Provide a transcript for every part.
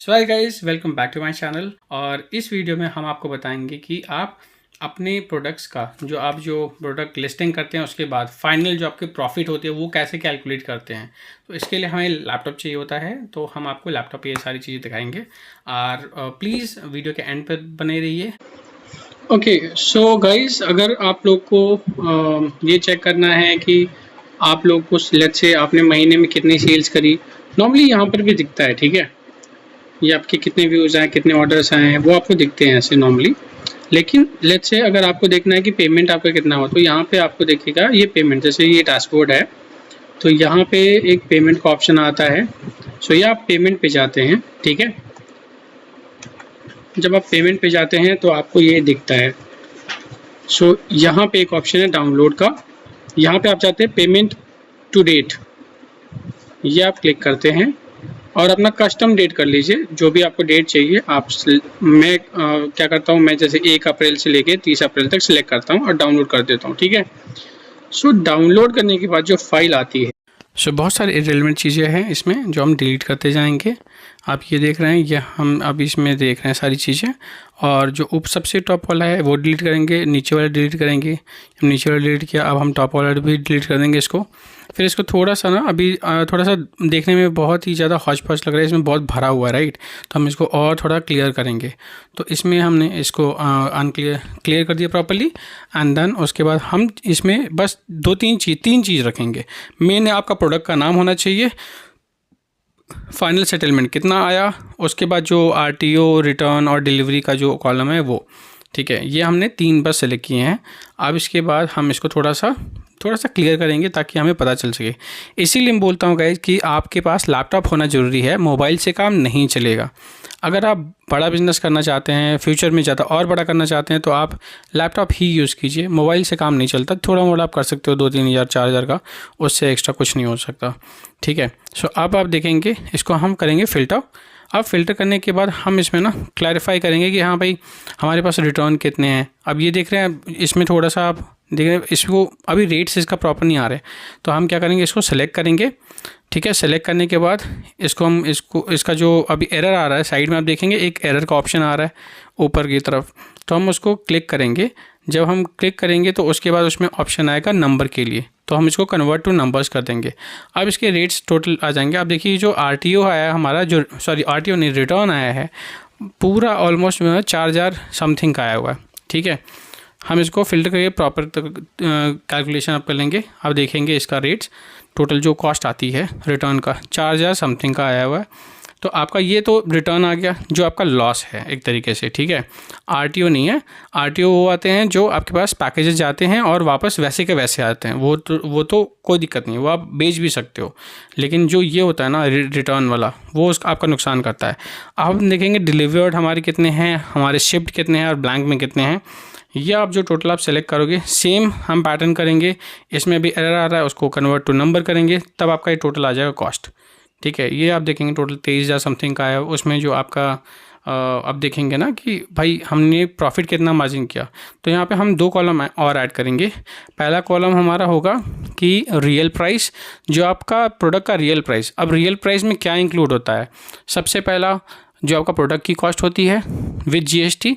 So hi guys, welcome back to my channel. और इस video में हम आपको बताएंगे कि आप अपने प्रोडक्ट्स का जो प्रोडक्ट लिस्टिंग करते हैं उसके बाद फाइनल जो आपके प्रॉफिट होते हैं वो कैसे कैलकुलेट करते हैं। तो इसके लिए हमें लैपटॉप चाहिए होता है, तो हम आपको लैपटॉप पे ये सारी चीज़ें दिखाएंगे। और प्लीज़ वीडियो के एंड पर बने रहिए। ओके, सो गाइस, अगर आप लोग को ये चेक करना है कि आप लोग को लेट्स से आपने महीने में कितनी सेल्स करी, नॉर्मली यहाँ पर भी दिखता है। ठीक है, ये आपके कितने व्यूज़ आए, कितने ऑर्डर्स आए हैं, वो आपको दिखते हैं ऐसे नॉर्मली। लेकिन लेट्स से अगर आपको देखना है कि पेमेंट आपका कितना हो, तो यहाँ पे आपको देखिएगा ये पेमेंट, जैसे ये डैशबोर्ड है तो यहाँ पे एक पेमेंट का ऑप्शन आता है। सो ये आप पेमेंट पे जाते हैं। ठीक है, जब आप पेमेंट पे जाते हैं तो आपको ये दिखता है। सो यहाँ पे एक ऑप्शन है डाउनलोड का, यहाँ पे आप जाते हैं पेमेंट टू डेट, ये आप क्लिक करते हैं और अपना कस्टम डेट कर लीजिए, जो भी आपको डेट चाहिए आप। मैं क्या करता हूँ, मैं जैसे 1 अप्रैल से लेके 30 अप्रैल तक सिलेक्ट करता हूँ और डाउनलोड कर देता हूँ। ठीक है, सो डाउनलोड करने के बाद जो फाइल आती है, बहुत सारी इरेलेवेंट चीज़ें हैं इसमें जो हम डिलीट करते जाएंगे। आप ये देख रहे हैं, ये हम अब इसमें देख रहे हैं सारी चीज़ें। और जो सबसे टॉप वाला है वो डिलीट करेंगे, नीचे वाला डिलीट करेंगे। नीचे वाला डिलीट किया, अब हम टॉप वाला भी डिलीट कर देंगे इसको। फिर इसको थोड़ा सा ना अभी थोड़ा सा देखने में बहुत ही ज़्यादा हौच पौच लग रहा है, इसमें बहुत भरा हुआ है, राइट। तो हम इसको और थोड़ा क्लियर करेंगे। तो इसमें हमने इसको क्लियर कर दिया प्रॉपर्ली। एंड देन उसके बाद हम इसमें बस तीन चीज़ रखेंगे। मेन है आपका प्रोडक्ट का नाम होना चाहिए, फाइनल सेटलमेंट कितना आया, उसके बाद जो आरटीओ, रिटर्न और डिलीवरी का जो कॉलम है वो। ठीक है, ये हमने 3 बस सेलेक्ट किए हैं। अब इसके बाद हम इसको थोड़ा सा क्लियर करेंगे ताकि हमें पता चल सके। इसीलिए मैं बोलता हूँ गाइज कि आपके पास लैपटॉप होना ज़रूरी है, मोबाइल से काम नहीं चलेगा। अगर आप बड़ा बिजनेस करना चाहते हैं, फ्यूचर में ज़्यादा और बड़ा करना चाहते हैं, तो आप लैपटॉप ही यूज़ कीजिए, मोबाइल से काम नहीं चलता। थोड़ा मोड़ा आप कर सकते हो 2-3 हज़ार 4 हज़ार का, उससे एक्स्ट्रा कुछ नहीं हो सकता। ठीक है, सो अब आप देखेंगे इसको हम करेंगे फ़िल्टर। अब फ़िल्टर करने के बाद हम इसमें ना क्लैरिफाई करेंगे कि हाँ भाई हमारे पास रिटर्न कितने हैं। अब ये देख रहे हैं, इसमें थोड़ा सा आप देख रहे हैं, इसको अभी रेट्स इसका प्रॉपर नहीं आ रहे, तो हम क्या करेंगे, इसको सेलेक्ट करेंगे। ठीक है, सेलेक्ट करने के बाद इसका जो अभी एरर आ रहा है, साइड में आप देखेंगे एक एरर का ऑप्शन आ रहा है ऊपर की तरफ, तो हम उसको क्लिक करेंगे। जब हम क्लिक करेंगे तो उसके बाद उसमें ऑप्शन आएगा नंबर के लिए, तो हम इसको कन्वर्ट टू नंबर्स कर देंगे। अब इसके रेट्स टोटल आ जाएंगे। आप देखिए जो आरटीओ आया है हमारा, जो आरटीओ नहीं, रिटर्न आया है पूरा ऑलमोस्ट 4000 समथिंग का आया हुआ है। ठीक है, हम इसको फिल्टर करके प्रॉपर कैलकुलेशन आप कर लेंगे। अब देखेंगे इसका रेट्स टोटल जो कॉस्ट आती है रिटर्न का 4000 समथिंग का आया हुआ है। तो आपका ये तो रिटर्न आ गया जो आपका लॉस है एक तरीके से। ठीक है, आरटीओ नहीं है। आरटीओ वो आते हैं जो आपके पास पैकेजेस जाते हैं और वापस वैसे के वैसे आते हैं, वो तो कोई दिक्कत नहीं, वो आप बेच भी सकते हो। लेकिन जो ये होता है ना रिटर्न वाला, वो आपका नुकसान करता है। अब हम देखेंगे डिलीवर्ड हमारे कितने हैं, हमारे शिफ्ट कितने हैं और ब्लैंक में कितने हैं। ये आप जो टोटल आप सेलेक्ट करोगे, सेम हम पैटर्न करेंगे। इसमें भी एरर आ रहा है, उसको कन्वर्ट टू नंबर करेंगे, तब आपका ये टोटल आ जाएगा कॉस्ट। ठीक है, ये आप देखेंगे टोटल 23,000 समथिंग का है। उसमें जो आपका अब देखेंगे ना कि भाई हमने प्रॉफिट कितना मार्जिन किया, तो यहाँ पे हम 2 कॉलम और ऐड करेंगे। पहला कॉलम हमारा होगा कि रियल प्राइस, जो आपका प्रोडक्ट का रियल प्राइस। अब रियल प्राइस में क्या इंक्लूड होता है, सबसे पहला जो आपका प्रोडक्ट की कॉस्ट होती है विद जीएसटी।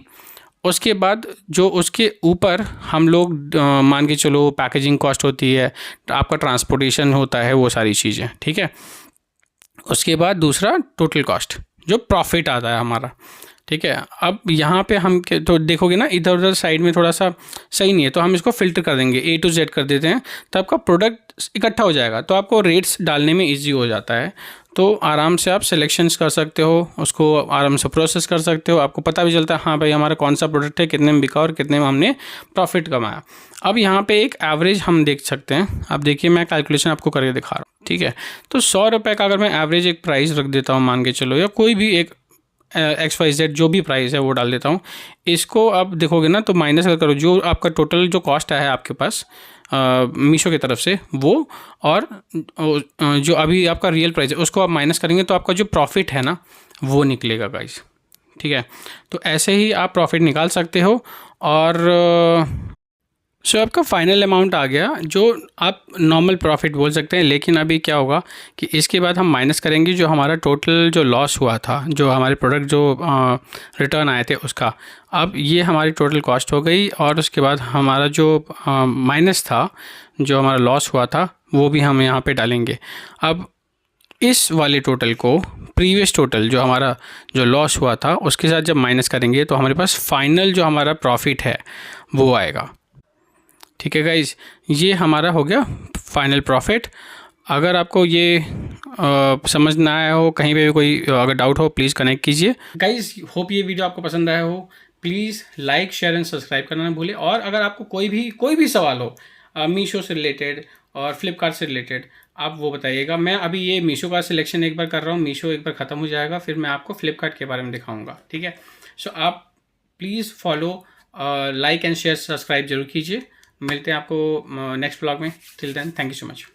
उसके बाद जो उसके ऊपर हम लोग मान के चलो पैकेजिंग कॉस्ट होती है, आपका ट्रांसपोर्टेशन होता है, वो सारी चीज़ें। ठीक है, उसके बाद दूसरा टोटल कॉस्ट जो प्रॉफिट आता है हमारा। ठीक है, अब यहाँ पे हम तो देखोगे ना इधर उधर साइड में थोड़ा सा सही नहीं है, तो हम इसको फिल्टर कर देंगे, A to Z कर देते हैं, तो आपका प्रोडक्ट इकट्ठा हो जाएगा, तो आपको रेट्स डालने में इजी हो जाता है। तो आराम से आप सिलेक्शंस कर सकते हो, उसको आराम से प्रोसेस कर सकते हो, आपको पता भी चलता है हाँ भाई हमारा कौन सा प्रोडक्ट है, कितने में बिका और कितने में हमने प्रॉफिट कमाया। अब यहाँ पे एक एवरेज हम देख सकते हैं। अब देखिए मैं कैलकुलेशन आपको करके दिखा रहा हूँ। ठीक है, तो 100 रुपये का अगर मैं एवरेज एक प्राइस रख देता हूँ, मान के चलो, या कोई भी एक XYZ जो भी प्राइस है वो डाल देता हूँ। इसको अब देखोगे ना तो माइनस अगर करो, जो आपका टोटल जो कॉस्ट है आपके पास मीशो की तरफ से वो, और जो अभी आपका रियल प्राइस है उसको आप माइनस करेंगे, तो आपका जो प्रॉफिट है ना वो निकलेगा गाइस। ठीक है, तो ऐसे ही आप प्रॉफिट निकाल सकते हो। और सो आपका फाइनल अमाउंट आ गया, जो आप नॉर्मल प्रॉफिट बोल सकते हैं। लेकिन अभी क्या होगा कि इसके बाद हम माइनस करेंगे जो हमारा टोटल जो लॉस हुआ था, जो हमारे प्रोडक्ट जो रिटर्न आए थे उसका। अब ये हमारी टोटल कॉस्ट हो गई, और उसके बाद हमारा जो माइनस था, जो हमारा लॉस हुआ था, वो भी हम यहाँ पे डालेंगे। अब इस वाले टोटल को प्रीवियस टोटल जो हमारा जो लॉस हुआ था उसके साथ जब माइनस करेंगे तो हमारे पास फाइनल जो हमारा प्रॉफिट है वो आएगा। ठीक है गाइज, ये हमारा हो गया फाइनल प्रॉफिट। अगर आपको ये समझ ना आया हो, कहीं पे भी कोई अगर डाउट हो, प्लीज़ कनेक्ट कीजिए। गाइज होप ये वीडियो आपको पसंद आया हो। Please like, share and subscribe करना ना भूलें। और अगर आपको कोई भी सवाल हो मीशो से रिलेटेड और फ्लिपकार्ट से रिलेटेड, आप वो बताइएगा। मैं अभी ये मीशो का सिलेक्शन एक बार कर रहा हूँ, मीशो एक बार ख़त्म हो जाएगा, फिर मैं आपको फ्लिपकार्ट के बारे में दिखाऊंगा। ठीक है, सो आप please follow, like and share, subscribe जरूर कीजिए। मिलते हैं आपको नेक्स्ट ब्लॉग में। Till then, thank you so much.